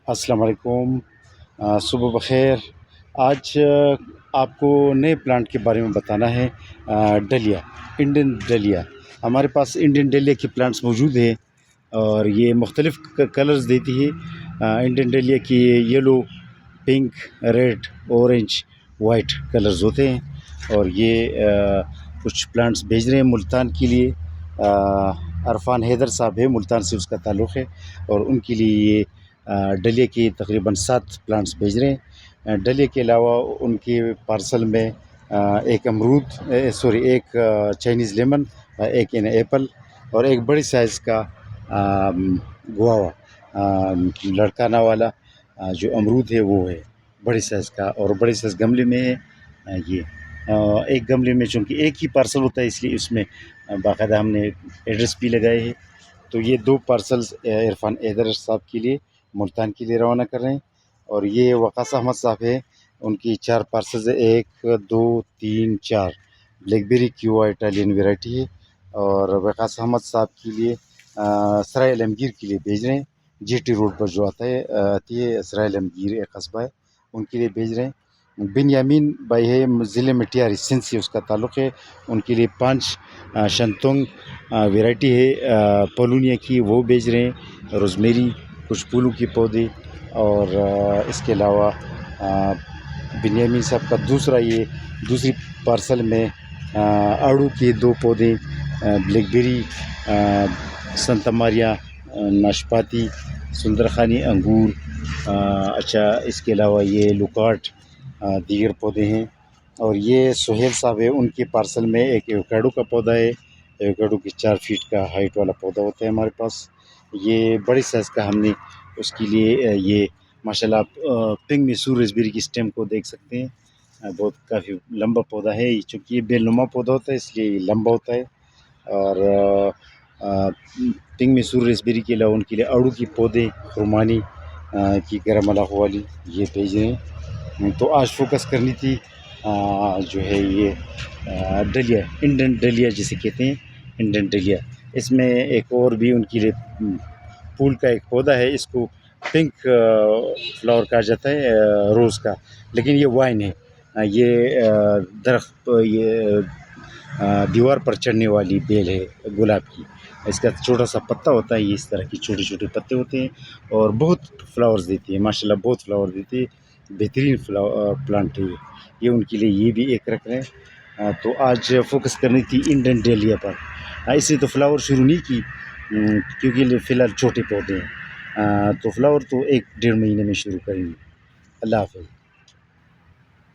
السلام علیکم، صبح بخیر۔ آج آپ کو نئے پلانٹ کے بارے میں بتانا ہے۔ ڈلیا، انڈین ڈلیا۔ ہمارے پاس انڈین ڈلیا کی پلانٹس موجود ہیں اور یہ مختلف کلرز دیتی ہے۔ انڈین ڈلیا کی yellow, pink, red, orange, white colours ہوتے ہیں اور یہ کچھ پلانٹس بھیج رہے ہیں ملتان کے لیے۔ عرفان حیدر صاحب ہے، ملتان سے اس کا تعلق ہے اور ان کے لیے یہ ڈلیا کے تقریباً 7 پلانٹس بھیج رہے ہیں۔ ڈلیا کے علاوہ ان کے پارسل میں ایک ایک چائنیز لیمن، ایک ایپل اور ایک بڑی سائز کا گوآوا، لڑکانہ والا جو امرود ہے وہ ہے بڑی سائز کا، اور بڑی سائز گملے میں ہے۔ یہ ایک گملے میں چونکہ ایک ہی پارسل ہوتا ہے اس لیے اس میں باقاعدہ ہم نے ایڈریس بھی لگائے ہیں۔ تو یہ 2 پارسلز عرفان حیدر صاحب کے لیے ملتان کے لیے روانہ کر رہے ہیں، اور یہ وقاص احمد صاحب ہے، ان کی 4 پارسلز 1 2 3 4 بلیک بیری کیوا اٹالین ویرائٹی ہے، اور وقاص احمد صاحب کے لیے سرائے عالمگیر کے لیے بھیج رہے ہیں۔ جی ٹی روڈ پر جو آتی ہے سرائے عالمگیر ایک قصبہ ہے، ان کے لیے بھیج رہے ہیں۔ بن یامین بھائی ہے، ضلع مٹیاری سندھ سے اس کا تعلق ہے، ان کے لیے 5 شنتونگ ویرائٹی ہے پولونیا کی، وہ بھیج رہے ہیں۔ روزمیری، کچھ پھولوں کے پودے، اور اس کے علاوہ بنیامین صاحب کا دوسری پارسل میں آڑو کے 2 پودے، بلیک بیری، سنتا ماریا، ناشپاتی، سندرخانی انگور، اچھا اس کے علاوہ یہ لوکارٹ دیگر پودے ہیں۔ اور یہ سہیل صاحب ہے، ان کے پارسل میں ایک ایوکیڈو کا پودا ہے، ایوکیڈو کی 4 فیٹ کا ہائٹ والا پودا ہوتا ہے ہمارے پاس۔ یہ بڑی سائز کا ہم نے اس کے لیے یہ ماشاءاللہ آپ پنک میسور ریسبیری کی سٹیم کو دیکھ سکتے ہیں، بہت کافی لمبا پودا ہے، چونکہ یہ بیل نما پودا ہوتا ہے اس لیے یہ لمبا ہوتا ہے۔ اور پنک میسور ریسبیری کے علاوہ ان کے لیے آڑو کی پودے، خرمانی کی گرم علاقوں والی، یہ بھیج رہے ہیں۔ تو آج فوکس کرنی تھی جو ہے یہ ڈلیا، انڈین ڈلیا جسے کہتے ہیں، انڈین ڈلیا۔ اس میں ایک اور بھی ان کے لیے پھول کا ایک پودا ہے، اس کو پنک فلاور کہا جاتا ہے روز کا، لیکن یہ وائن ہے۔ یہ درخت، یہ دیوار پر چڑھنے والی بیل ہے گلاب کی، اس کا چھوٹا سا پتا ہوتا ہے، یہ اس طرح کی چھوٹے چھوٹے پتے ہوتے ہیں اور بہت فلاورز دیتی ہے، ماشاءاللہ بہت فلاور دیتی ہے، بہترین پلانٹ ہے یہ ان کے لیے یہ بھی ایک رکھ رہے ہیں۔ تو آج فوکس کرنی تھی انڈین ڈیلیا پر، اسے تو فلاور شروع نہیں کی کیونکہ فی الحال چھوٹے پودے ہیں، تو فلاور تو 1 ڈیڑھ مہینے میں شروع کریں گے۔ اللہ حافظ۔